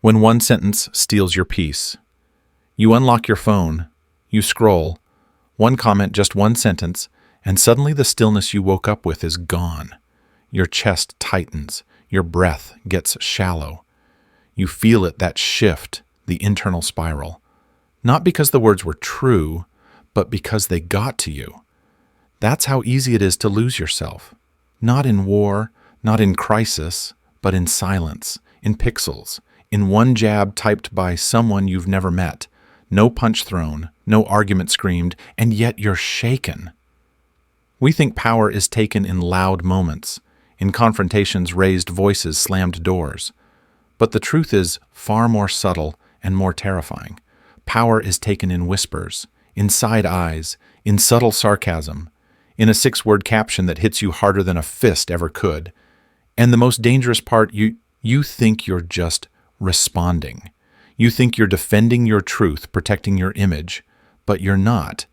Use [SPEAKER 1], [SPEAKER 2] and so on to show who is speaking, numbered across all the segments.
[SPEAKER 1] When one sentence steals your peace. You unlock your phone, you scroll, one comment, just one sentence, and suddenly the stillness you woke up with is gone. Your chest tightens, your breath gets shallow. You feel it, that shift, the internal spiral. Not because the words were true, but because they got to you. That's how easy it is to lose yourself. Not in war, not in crisis, but in silence, in pixels, in one jab typed by someone you've never met. No punch thrown, no argument screamed, and yet you're shaken. We think power is taken in loud moments, in confrontations, raised voices, slammed doors. But the truth is far more subtle and more terrifying. Power is taken in whispers, in side eyes, in subtle sarcasm, in a 6-word caption that hits you harder than a fist ever could. And the most dangerous part, you think you're just responding. You think you're defending your truth, protecting your image, but you're not.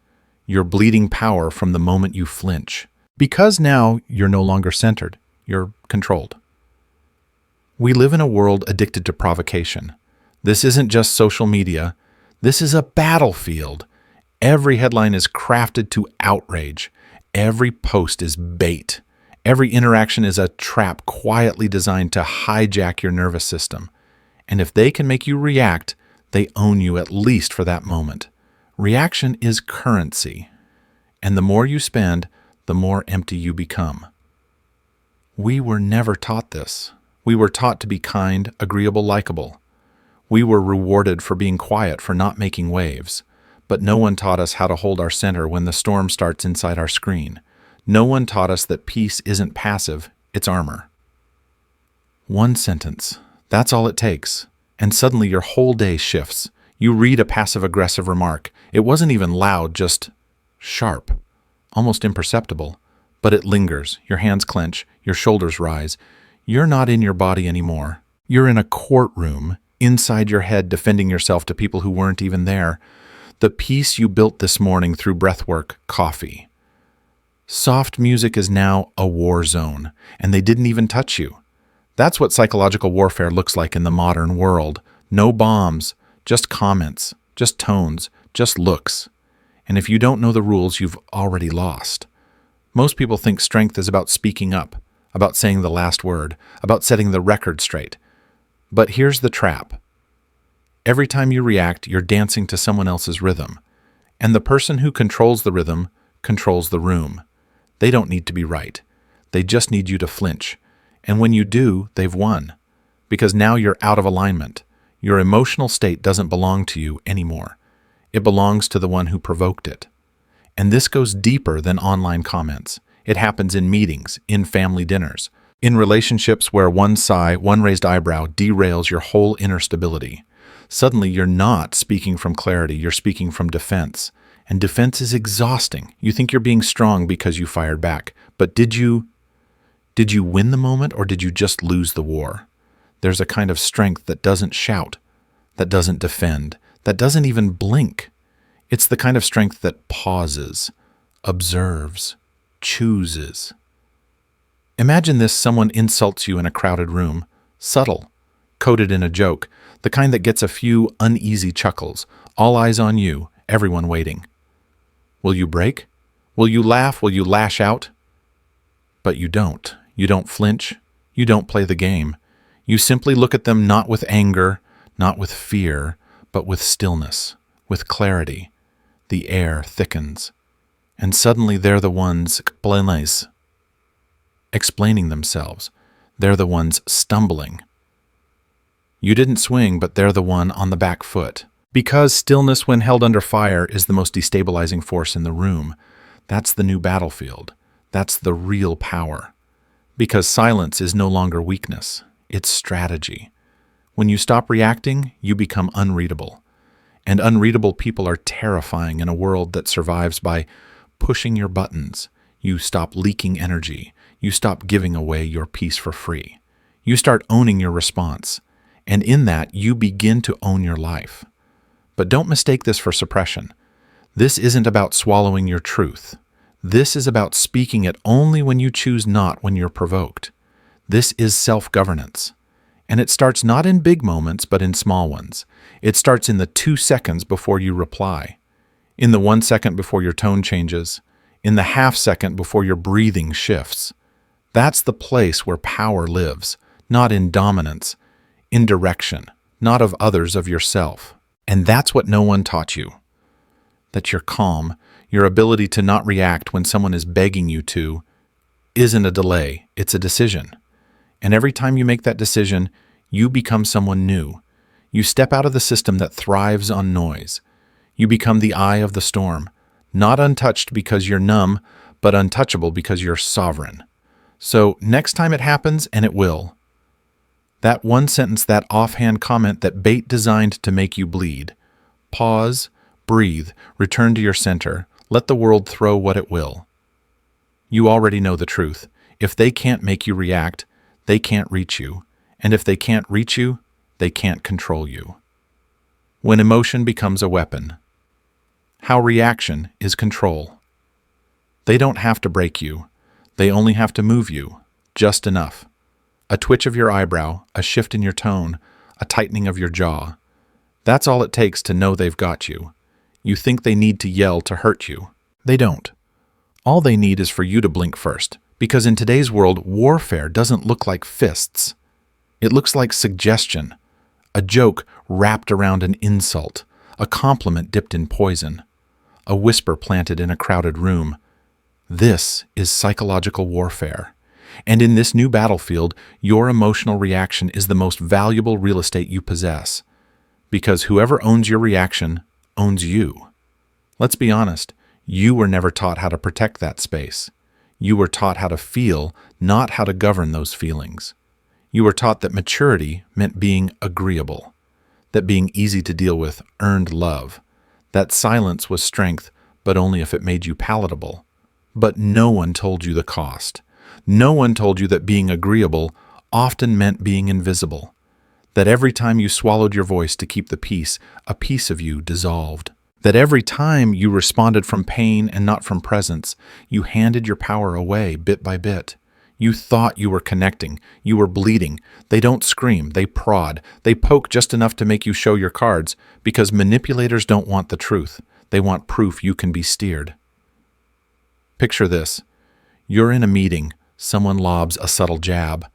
[SPEAKER 1] You're bleeding power from the moment you flinch. Because now you're no longer centered, you're controlled. We live in a world addicted to provocation. This isn't just social media. This is a battlefield. Every headline is crafted to outrage. Every post is bait. Every interaction is a trap quietly designed to hijack your nervous system. And if they can make you react, they own you, at least for that moment. Reaction is currency. And the more you spend, the more empty you become. We were never taught this. We were taught to be kind, agreeable, likable. We were rewarded for being quiet, for not making waves. But no one taught us how to hold our center when the storm starts inside our screen. No one taught us that peace isn't passive, it's armor. One sentence. That's all it takes. And suddenly your whole day shifts. You read a passive-aggressive remark. It wasn't even loud, just sharp, almost imperceptible. But it lingers. Your hands clench. Your shoulders rise. You're not in your body anymore. You're in a courtroom, inside your head, defending yourself to people who weren't even there. The peace you built this morning through breathwork, coffee. Soft music is now a war zone, and they didn't even touch you. That's what psychological warfare looks like in the modern world. No bombs, just comments, just tones, just looks. And if you don't know the rules, you've already lost. Most people think strength is about speaking up, about saying the last word, about setting the record straight. But here's the trap. Every time you react, you're dancing to someone else's rhythm. And the person who controls the rhythm controls the room. They don't need to be right. They just need you to flinch. And when you do, they've won. Because now you're out of alignment. Your emotional state doesn't belong to you anymore. It belongs to the one who provoked it. And this goes deeper than online comments. It happens in meetings, in family dinners, in relationships where one sigh, one raised eyebrow derails your whole inner stability. Suddenly, you're not speaking from clarity, you're speaking from defense. And defense is exhausting. You think you're being strong because you fired back. But did you win the moment, or did you just lose the war? There's a kind of strength that doesn't shout, that doesn't defend, that doesn't even blink. It's the kind of strength that pauses, observes, chooses. Imagine this: someone insults you in a crowded room, subtle, coded in a joke, the kind that gets a few uneasy chuckles, all eyes on you, everyone waiting. Will you break? Will you laugh? Will you lash out? But you don't. You don't flinch. You don't play the game. You simply look at them, not with anger, not with fear, but with stillness, with clarity. The air thickens. And suddenly they're the ones explaining themselves. They're the ones stumbling. You didn't swing, but they're the one on the back foot. Because stillness, when held under fire, is the most destabilizing force in the room. That's the new battlefield. That's the real power. Because silence is no longer weakness. It's strategy. When you stop reacting, you become unreadable. And unreadable people are terrifying in a world that survives by pushing your buttons. You stop leaking energy. You stop giving away your peace for free. You start owning your response. And in that, you begin to own your life. But don't mistake this for suppression. This isn't about swallowing your truth. This is about speaking it only when you choose, not when you're provoked. This is self-governance. And it starts not in big moments, but in small ones. It starts in the 2 seconds before you reply, in the 1 second before your tone changes, in the half second before your breathing shifts. That's the place where power lives, not in dominance, in direction, not of others, of yourself. And that's what no one taught you. That your calm, your ability to not react when someone is begging you to, isn't a delay, it's a decision. And every time you make that decision, you become someone new. You step out of the system that thrives on noise. You become the eye of the storm, not untouched because you're numb, but untouchable because you're sovereign. So next time it happens, and it will, that one sentence, that offhand comment, that bait designed to make you bleed, pause, breathe, return to your center, let the world throw what it will. You already know the truth. If they can't make you react, they can't reach you. And if they can't reach you, they can't control you. When emotion becomes a weapon. How reaction is control. They don't have to break you. They only have to move you, just enough. A twitch of your eyebrow, a shift in your tone, a tightening of your jaw. That's all it takes to know they've got you. You think they need to yell to hurt you. They don't. All they need is for you to blink first, because in today's world, warfare doesn't look like fists. It looks like suggestion, a joke wrapped around an insult, a compliment dipped in poison, a whisper planted in a crowded room. This is psychological warfare. And in this new battlefield, your emotional reaction is the most valuable real estate you possess. Because whoever owns your reaction owns you. Let's be honest, you were never taught how to protect that space. You were taught how to feel, not how to govern those feelings. You were taught that maturity meant being agreeable, that being easy to deal with earned love, that silence was strength, but only if it made you palatable. But no one told you the cost. No one told you that being agreeable often meant being invisible, that every time you swallowed your voice to keep the peace, a piece of you dissolved, that every time you responded from pain and not from presence, you handed your power away bit by bit. You thought you were connecting, you were bleeding. They don't scream, they prod, they poke just enough to make you show your cards, because manipulators don't want the truth. They want proof you can be steered. Picture this. You're in a meeting. Someone lobs a subtle jab,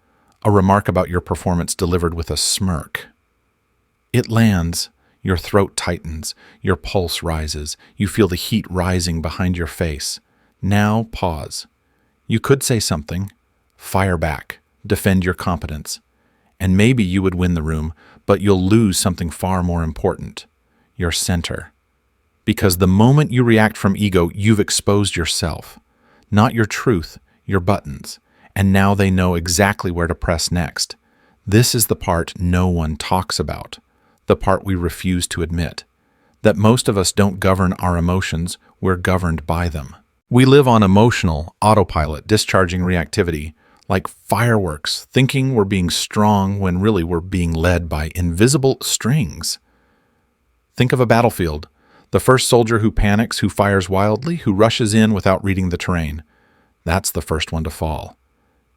[SPEAKER 1] a remark about your performance delivered with a smirk. It lands, your throat tightens, your pulse rises, you feel the heat rising behind your face. Now pause. You could say something, fire back, defend your competence, and maybe you would win the room, but you'll lose something far more important, your center. Because the moment you react from ego, you've exposed yourself, not your truth, your buttons, and now they know exactly where to press next. This is the part no one talks about, the part we refuse to admit, that most of us don't govern our emotions, we're governed by them. We live on emotional autopilot, discharging reactivity, like fireworks, thinking we're being strong when really we're being led by invisible strings. Think of a battlefield. The first soldier who panics, who fires wildly, who rushes in without reading the terrain. That's the first one to fall.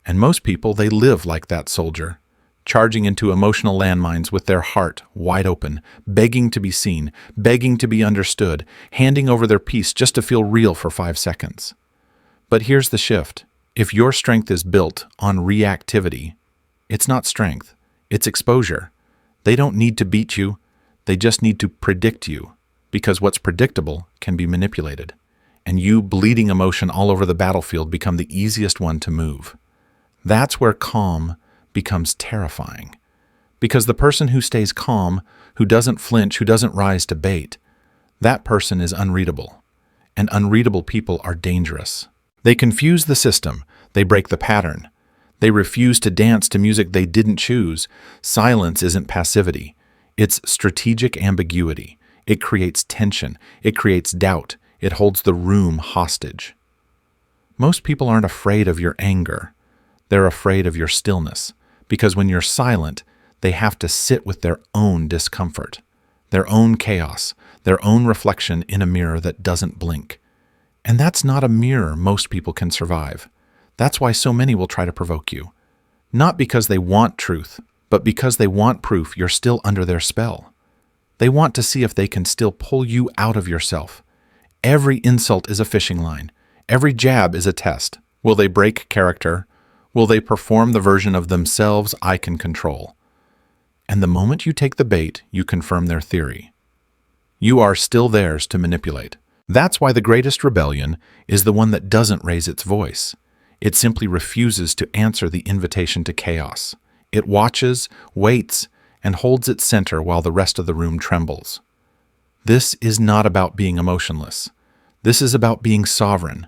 [SPEAKER 1] And most people, they live like that soldier, charging into emotional landmines with their heart wide open, begging to be seen, begging to be understood, handing over their peace just to feel real for 5 seconds. But here's the shift. If your strength is built on reactivity, it's not strength, it's exposure. They don't need to beat you, they just need to predict you, because what's predictable can be manipulated. And you, bleeding emotion all over the battlefield, become the easiest one to move. That's where calm becomes terrifying. Because the person who stays calm, who doesn't flinch, who doesn't rise to bait, that person is unreadable. And unreadable people are dangerous. They confuse the system. They break the pattern. They refuse to dance to music they didn't choose. Silence isn't passivity. It's strategic ambiguity. It creates tension. It creates doubt. It holds the room hostage. Most people aren't afraid of your anger. They're afraid of your stillness, because when you're silent, they have to sit with their own discomfort, their own chaos, their own reflection in a mirror that doesn't blink. And that's not a mirror most people can survive. That's why so many will try to provoke you. Not because they want truth, but because they want proof you're still under their spell. They want to see if they can still pull you out of yourself. Every insult is a fishing line. Every jab is a test. Will they break character? Will they perform the version of themselves I can control? And the moment you take the bait, you confirm their theory. You are still theirs to manipulate. That's why the greatest rebellion is the one that doesn't raise its voice. It simply refuses to answer the invitation to chaos. It watches, waits, and holds its center while the rest of the room trembles. This is not about being emotionless. This is about being sovereign.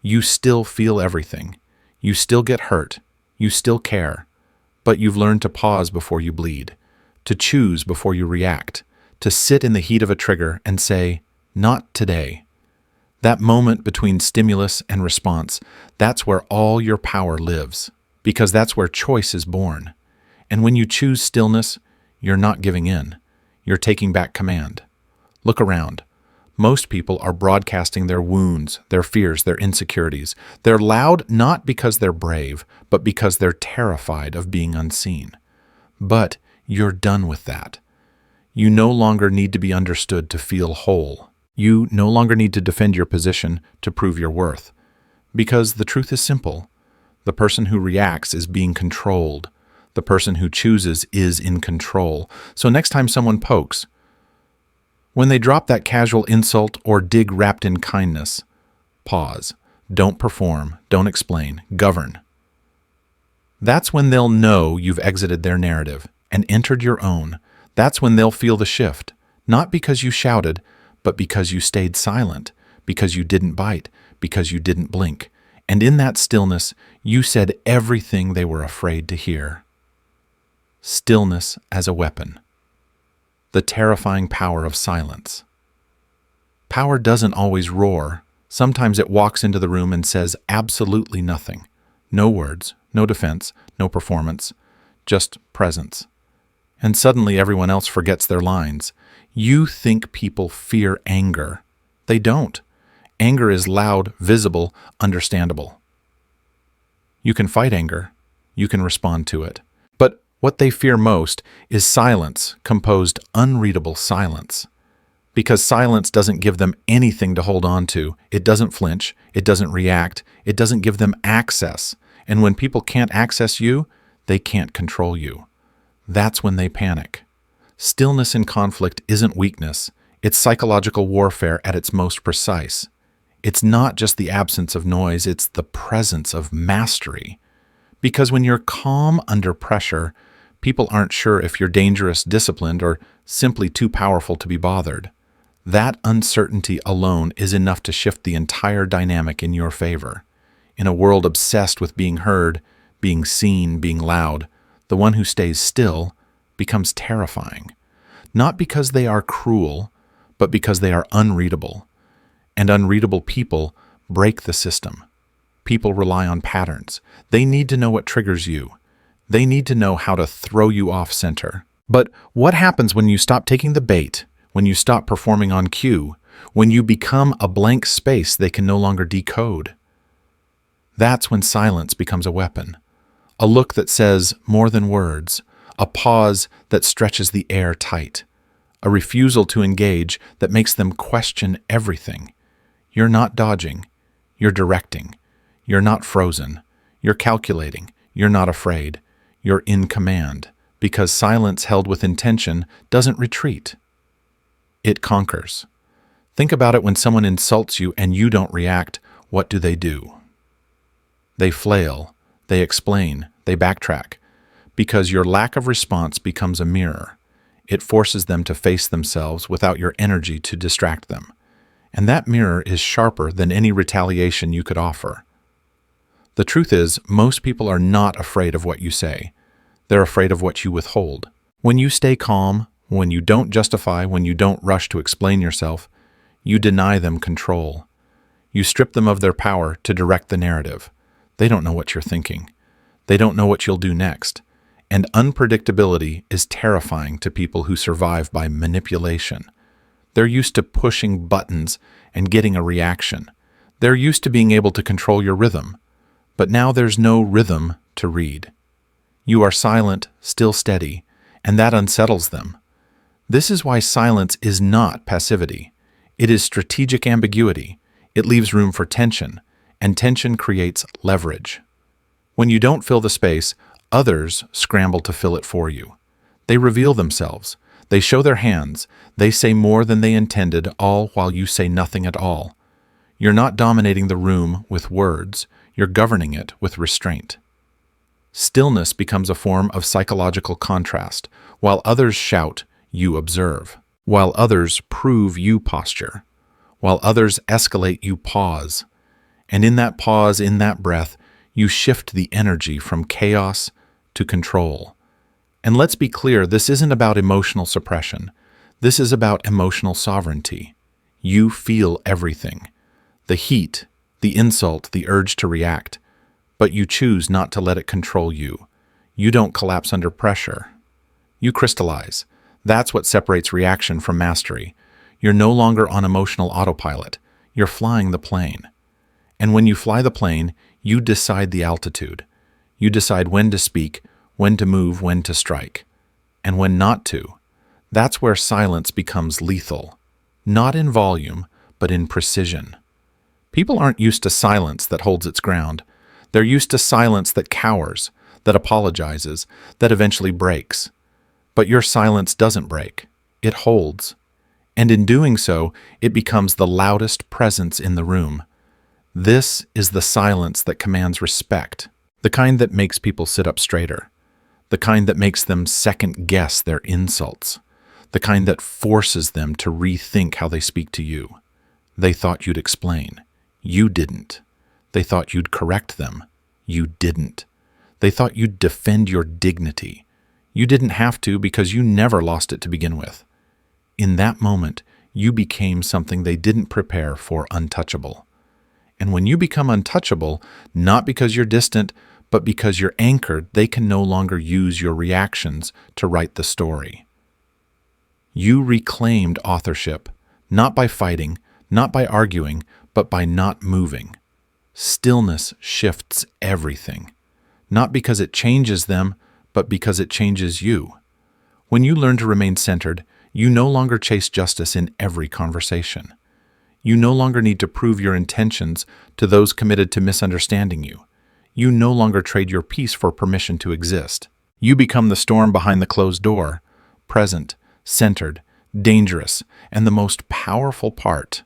[SPEAKER 1] You still feel everything. You still get hurt. You still care. But you've learned to pause before you bleed, to choose before you react, to sit in the heat of a trigger and say, "Not today." That moment between stimulus and response, that's where all your power lives, because that's where choice is born. And when you choose stillness, you're not giving in. You're taking back command. Look around. Most people are broadcasting their wounds, their fears, their insecurities. They're loud not because they're brave, but because they're terrified of being unseen. But you're done with that. You no longer need to be understood to feel whole. You no longer need to defend your position to prove your worth. Because the truth is simple. The person who reacts is being controlled. The person who chooses is in control. So next time someone pokes, when they drop that casual insult or dig wrapped in kindness, pause. Don't perform. Don't explain. Govern. That's when they'll know you've exited their narrative and entered your own. That's when they'll feel the shift, not because you shouted, but because you stayed silent, because you didn't bite, because you didn't blink. And in that stillness, you said everything they were afraid to hear. Stillness as a weapon. The terrifying power of silence. Power doesn't always roar. Sometimes it walks into the room and says absolutely nothing. No words, no defense, no performance, just presence. And suddenly everyone else forgets their lines. You think people fear anger. They don't. Anger is loud, visible, understandable. You can fight anger. You can respond to it. But what they fear most is silence, composed unreadable silence. Because silence doesn't give them anything to hold on to. It doesn't flinch. It doesn't react. It doesn't give them access. And when people can't access you, they can't control you. That's when they panic. Stillness in conflict isn't weakness. It's psychological warfare at its most precise. It's not just the absence of noise, it's the presence of mastery. Because when you're calm under pressure, people aren't sure if you're dangerous, disciplined, or simply too powerful to be bothered. That uncertainty alone is enough to shift the entire dynamic in your favor. In a world obsessed with being heard, being seen, being loud, the one who stays still becomes terrifying. Not because they are cruel, but because they are unreadable. And unreadable people break the system. People rely on patterns. They need to know what triggers you. They need to know how to throw you off center. But what happens when you stop taking the bait, when you stop performing on cue, when you become a blank space they can no longer decode? That's when silence becomes a weapon. A look that says more than words, a pause that stretches the air tight, a refusal to engage that makes them question everything. You're not dodging, you're directing. You're not frozen, you're calculating. You're not afraid, you're in command, because silence held with intention doesn't retreat. It conquers. Think about it when someone insults you and you don't react. What do? They flail, they explain, they backtrack, because your lack of response becomes a mirror. It forces them to face themselves without your energy to distract them. And that mirror is sharper than any retaliation you could offer. The truth is, most people are not afraid of what you say. They're afraid of what you withhold. When you stay calm, when you don't justify, when you don't rush to explain yourself, you deny them control. You strip them of their power to direct the narrative. They don't know what you're thinking. They don't know what you'll do next. And unpredictability is terrifying to people who survive by manipulation. They're used to pushing buttons and getting a reaction. They're used to being able to control your rhythm. But now there's no rhythm to read. You are silent, still steady, and that unsettles them. This is why silence is not passivity. It is strategic ambiguity. It leaves room for tension, and tension creates leverage. When you don't fill the space, others scramble to fill it for you. They reveal themselves. They show their hands. They say more than they intended, all while you say nothing at all. You're not dominating the room with words. You're governing it with restraint. Stillness becomes a form of psychological contrast. While others shout, you observe. While others prove, you posture. While others escalate, you pause. And in that pause, in that breath, you shift the energy from chaos to control. And let's be clear, this isn't about emotional suppression. This is about emotional sovereignty. You feel everything. The heat, the insult, the urge to react. But you choose not to let it control you. You don't collapse under pressure. You crystallize. That's what separates reaction from mastery. You're no longer on emotional autopilot. You're flying the plane. And when you fly the plane, you decide the altitude. You decide when to speak, when to move, when to strike, and when not to. That's where silence becomes lethal. Not in volume, but in precision. People aren't used to silence that holds its ground. They're used to silence that cowers, that apologizes, that eventually breaks. But your silence doesn't break. It holds. And in doing so, it becomes the loudest presence in the room. This is the silence that commands respect, the kind that makes people sit up straighter, the kind that makes them second-guess their insults, the kind that forces them to rethink how they speak to you. They thought you'd explain. You didn't. They thought you'd correct them. You didn't. They thought you'd defend your dignity. You didn't have to because you never lost it to begin with. In that moment, you became something they didn't prepare for, untouchable. And when you become untouchable, not because you're distant, but because you're anchored, they can no longer use your reactions to write the story. You reclaimed authorship, not by fighting, not by arguing, but by not moving. Stillness shifts everything, not because it changes them, but because it changes you. When you learn to remain centered, you no longer chase justice in every conversation. You no longer need to prove your intentions to those committed to misunderstanding you. You no longer trade your peace for permission to exist. You become the storm behind the closed door, present, centered, dangerous, and the most powerful part.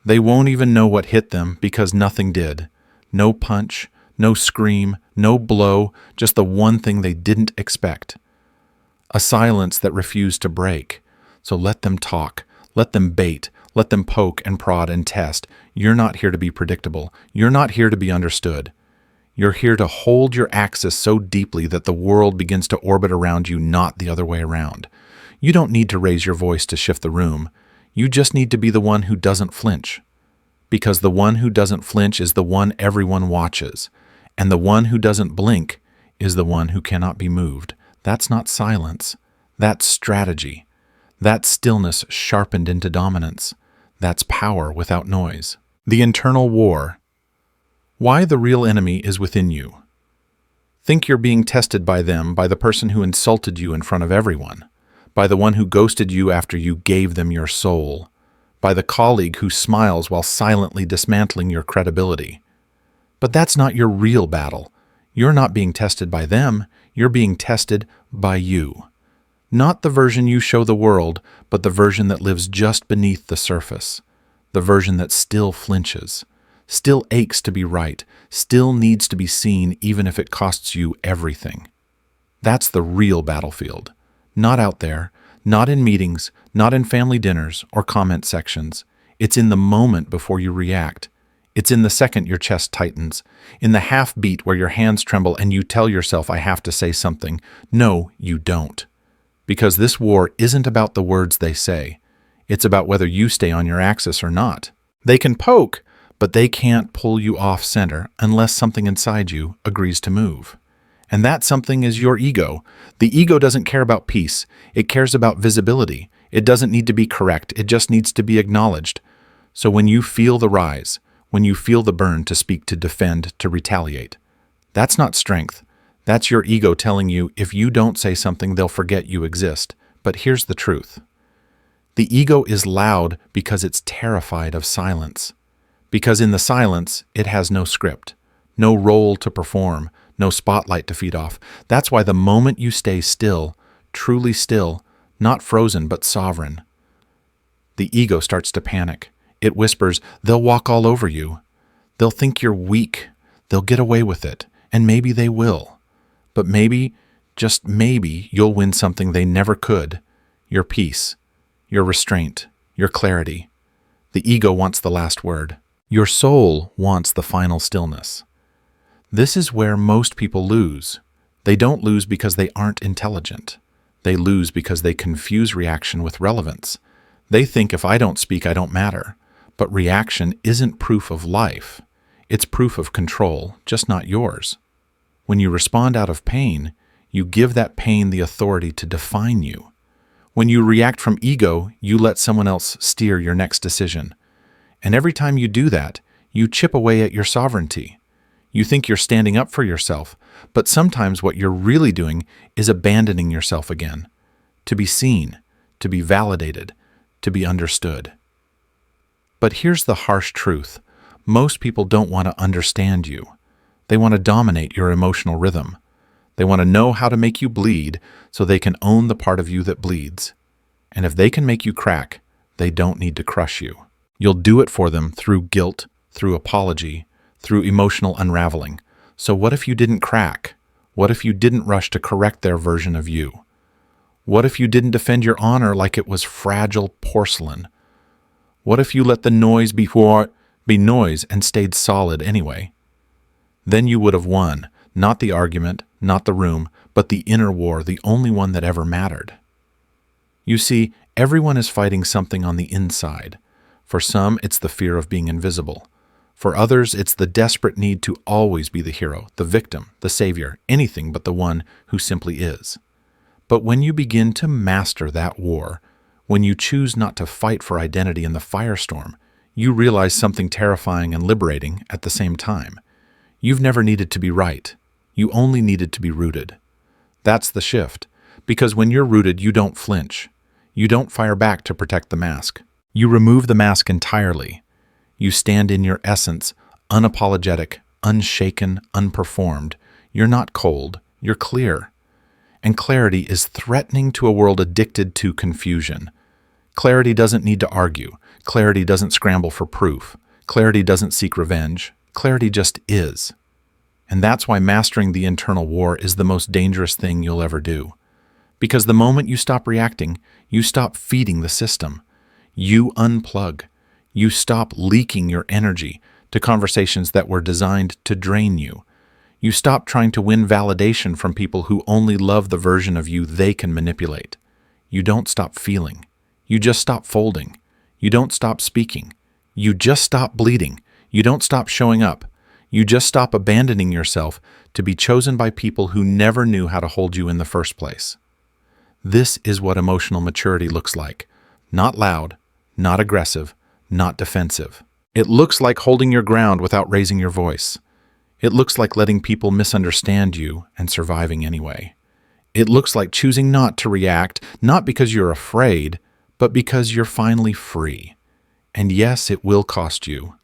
[SPEAKER 1] They won't even know what hit them because nothing did. No punch, no scream, no blow, just the one thing they didn't expect. A silence that refused to break. So let them talk, let them bait, let them poke and prod and test. You're not here to be predictable. You're not here to be understood. You're here to hold your axis so deeply that the world begins to orbit around you, not the other way around. You don't need to raise your voice to shift the room. You just need to be the one who doesn't flinch. Because the one who doesn't flinch is the one everyone watches. And the one who doesn't blink is the one who cannot be moved. That's not silence. That's strategy. That's stillness sharpened into dominance. That's power without noise. The internal war. Why the real enemy is within you. Think you're being tested by them, by the person who insulted you in front of everyone, by the one who ghosted you after you gave them your soul, by the colleague who smiles while silently dismantling your credibility. But that's not your real battle. You're not being tested by them. You're being tested by you. Not the version you show the world, but the version that lives just beneath the surface. The version that still flinches, still aches to be right, still needs to be seen even if it costs you everything. That's the real battlefield. Not out there, not in meetings, not in family dinners or comment sections. It's in the moment before you react. It's in the second your chest tightens, in the half beat where your hands tremble and you tell yourself, I have to say something. No, you don't. Because this war isn't about the words they say. It's about whether you stay on your axis or not. They can poke, but they can't pull you off center unless something inside you agrees to move. And that something is your ego. The ego doesn't care about peace. It cares about visibility. It doesn't need to be correct. It just needs to be acknowledged. So when you feel the rise, when you feel the burn to speak, to defend, to retaliate, that's not strength. That's your ego telling you if you don't say something, they'll forget you exist. But here's the truth. The ego is loud because it's terrified of silence. Because in the silence, it has no script, no role to perform, no spotlight to feed off. That's why the moment you stay still, truly still, not frozen but sovereign, the ego starts to panic. It whispers, they'll walk all over you. They'll think you're weak. They'll get away with it. And maybe they will. But maybe, just maybe, you'll win something they never could. Your peace, your restraint, your clarity. The ego wants the last word. Your soul wants the final stillness. This is where most people lose. They don't lose because they aren't intelligent. They lose because they confuse reaction with relevance. They think if I don't speak, I don't matter. But reaction isn't proof of life. It's proof of control, just not yours. When you respond out of pain, you give that pain the authority to define you. When you react from ego, you let someone else steer your next decision. And every time you do that, you chip away at your sovereignty. You think you're standing up for yourself, but sometimes what you're really doing is abandoning yourself again. To be seen, to be validated, to be understood. But here's the harsh truth. Most people don't want to understand you. They want to dominate your emotional rhythm. They want to know how to make you bleed so they can own the part of you that bleeds. And if they can make you crack, they don't need to crush you. You'll do it for them through guilt, through apology, through emotional unraveling. So what if you didn't crack? What if you didn't rush to correct their version of you? What if you didn't defend your honor like it was fragile porcelain? What if you let the noise be noise and stayed solid anyway? Then you would have won, not the argument, not the room, but the inner war, the only one that ever mattered. You see, everyone is fighting something on the inside. For some, it's the fear of being invisible. For others, it's the desperate need to always be the hero, the victim, the savior, anything but the one who simply is. But when you begin to master that war, when you choose not to fight for identity in the firestorm, you realize something terrifying and liberating at the same time. You've never needed to be right. You only needed to be rooted. That's the shift. Because when you're rooted, you don't flinch. You don't fire back to protect the mask. You remove the mask entirely. You stand in your essence, unapologetic, unshaken, unperformed. You're not cold. You're clear. And clarity is threatening to a world addicted to confusion. Clarity doesn't need to argue. Clarity doesn't scramble for proof. Clarity doesn't seek revenge. Clarity just is. And that's why mastering the internal war is the most dangerous thing you'll ever do. Because the moment you stop reacting, you stop feeding the system. You unplug. You stop leaking your energy to conversations that were designed to drain you. You stop trying to win validation from people who only love the version of you they can manipulate. You don't stop feeling. You just stop folding. You don't stop speaking. You just stop bleeding. You don't stop showing up. You just stop abandoning yourself to be chosen by people who never knew how to hold you in the first place. This is what emotional maturity looks like. Not loud, not aggressive, not defensive. It looks like holding your ground without raising your voice. It looks like letting people misunderstand you and surviving anyway. It looks like choosing not to react, not because you're afraid, but because you're finally free. And yes, it will cost you.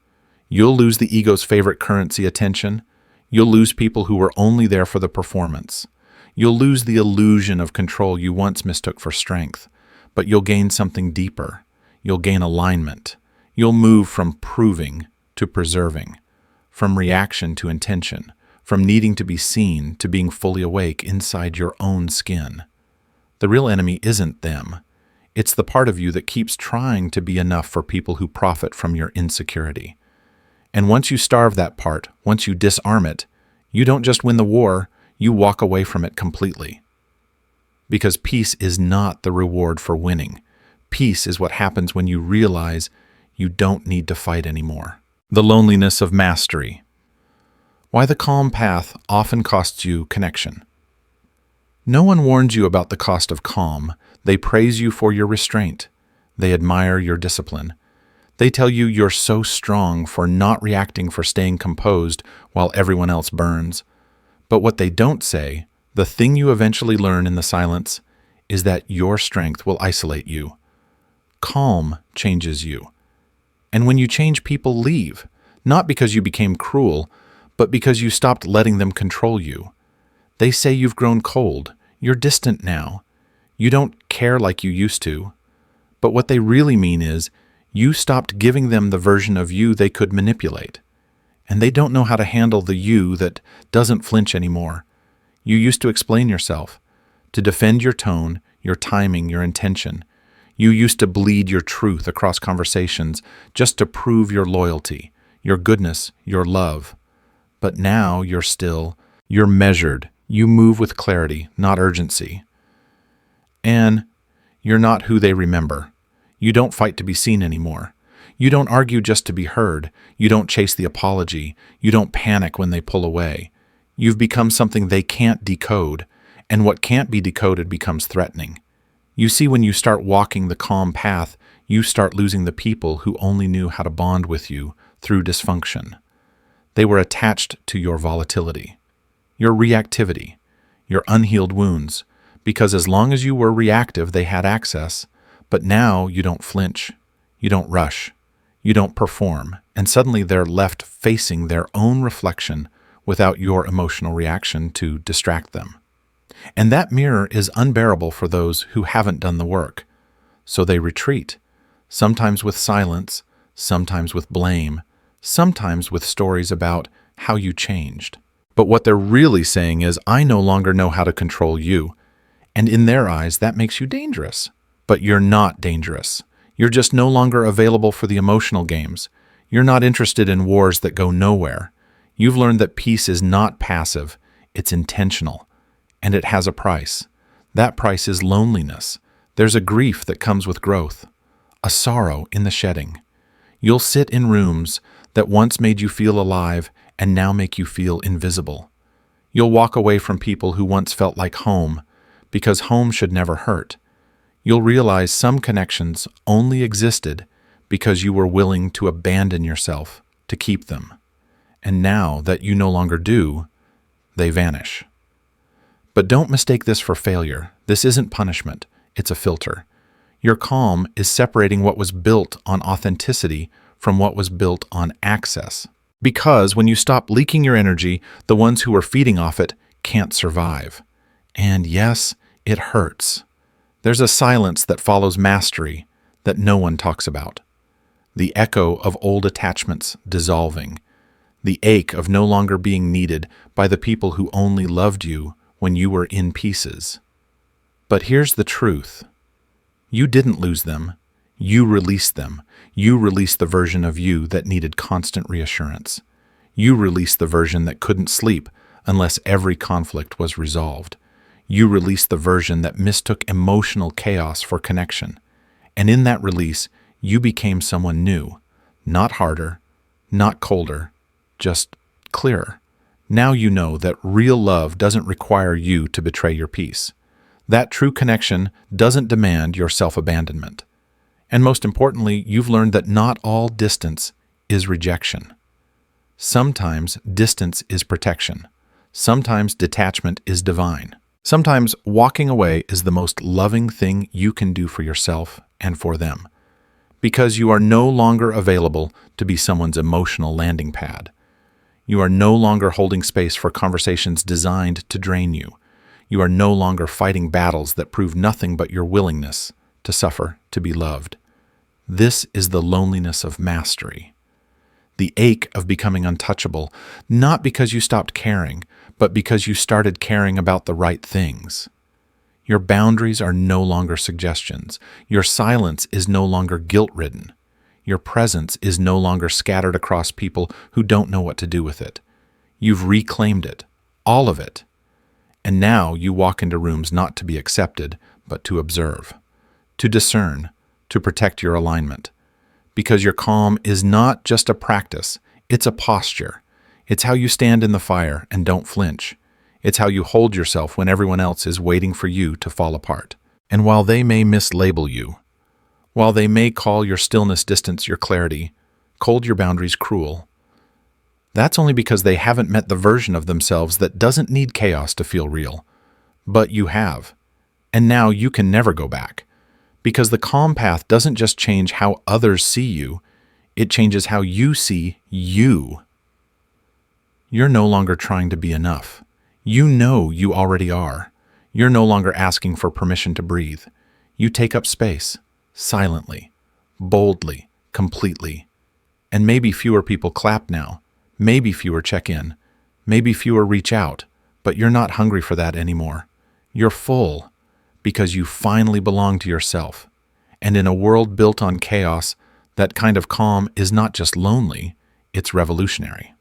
[SPEAKER 1] You'll lose the ego's favorite currency, attention. You'll lose people who were only there for the performance. You'll lose the illusion of control you once mistook for strength. But you'll gain something deeper. You'll gain alignment. You'll move from proving to preserving, from reaction to intention, from needing to be seen to being fully awake inside your own skin. The real enemy isn't them. It's the part of you that keeps trying to be enough for people who profit from your insecurity. And once you starve that part, once you disarm it, you don't just win the war, you walk away from it completely. Because peace is not the reward for winning. Peace is what happens when you realize you don't need to fight anymore. The loneliness of mastery. Why the calm path often costs you connection. No one warns you about the cost of calm. They praise you for your restraint. They admire your discipline. They tell you you're so strong for not reacting, for staying composed while everyone else burns. But what they don't say, the thing you eventually learn in the silence, is that your strength will isolate you. Calm changes you. And when you change, people leave, not because you became cruel, but because you stopped letting them control you. They say you've grown cold, you're distant now, you don't care like you used to. But what they really mean is, you stopped giving them the version of you they could manipulate. And they don't know how to handle the you that doesn't flinch anymore. You used to explain yourself, to defend your tone, your timing, your intention. You used to bleed your truth across conversations just to prove your loyalty, your goodness, your love. But now you're still, you're measured. You move with clarity, not urgency. And you're not who they remember. You don't fight to be seen anymore. You don't argue just to be heard. You don't chase the apology. You don't panic when they pull away. You've become something they can't decode, and what can't be decoded becomes threatening. You see, when you start walking the calm path, you start losing the people who only knew how to bond with you through dysfunction. They were attached to your volatility, your reactivity, your unhealed wounds, because as long as you were reactive, they had access. But now you don't flinch, you don't rush, you don't perform, and suddenly they're left facing their own reflection without your emotional reaction to distract them. And that mirror is unbearable for those who haven't done the work. So they retreat, sometimes with silence, sometimes with blame, sometimes with stories about how you changed. But what they're really saying is, I no longer know how to control you. And in their eyes, that makes you dangerous. But you're not dangerous. You're just no longer available for the emotional games. You're not interested in wars that go nowhere. You've learned that peace is not passive, it's intentional. And it has a price. That price is loneliness. There's a grief that comes with growth, a sorrow in the shedding. You'll sit in rooms that once made you feel alive and now make you feel invisible. You'll walk away from people who once felt like home, because home should never hurt. You'll realize some connections only existed because you were willing to abandon yourself to keep them. And now that you no longer do, they vanish. But don't mistake this for failure. This isn't punishment. It's a filter. Your calm is separating what was built on authenticity from what was built on access. Because when you stop leaking your energy, the ones who are feeding off it can't survive. And yes, it hurts. There's a silence that follows mastery that no one talks about. The echo of old attachments dissolving. The ache of no longer being needed by the people who only loved you when you were in pieces. But here's the truth. You didn't lose them. You released them. You released the version of you that needed constant reassurance. You released the version that couldn't sleep unless every conflict was resolved. You released the version that mistook emotional chaos for connection. And in that release, you became someone new. Not harder, not colder, just clearer. Now you know that real love doesn't require you to betray your peace. That true connection doesn't demand your self-abandonment. And most importantly, you've learned that not all distance is rejection. Sometimes distance is protection. Sometimes detachment is divine. Sometimes walking away is the most loving thing you can do for yourself and for them, because you are no longer available to be someone's emotional landing pad. You are no longer holding space for conversations designed to drain you. You are no longer fighting battles that prove nothing but your willingness to suffer, to be loved. This is the loneliness of mastery. The ache of becoming untouchable, not because you stopped caring, but because you started caring about the right things. Your boundaries are no longer suggestions. Your silence is no longer guilt-ridden. Your presence is no longer scattered across people who don't know what to do with it. You've reclaimed it, all of it. And now you walk into rooms not to be accepted, but to observe, to discern, to protect your alignment. Because your calm is not just a practice, it's a posture. It's how you stand in the fire and don't flinch. It's how you hold yourself when everyone else is waiting for you to fall apart. And while they may mislabel you, while they may call your stillness distance your clarity, cold your boundaries cruel, That's only because they haven't met the version of themselves that doesn't need chaos to feel real. But you have. And now you can never go back. Because the calm path doesn't just change how others see you, it changes how you see you. You're no longer trying to be enough. You know you already are. You're no longer asking for permission to breathe. You take up space, silently, boldly, completely. And maybe fewer people clap now. Maybe fewer check in. Maybe fewer reach out. But you're not hungry for that anymore. You're full because you finally belong to yourself. And in a world built on chaos, that kind of calm is not just lonely, it's revolutionary.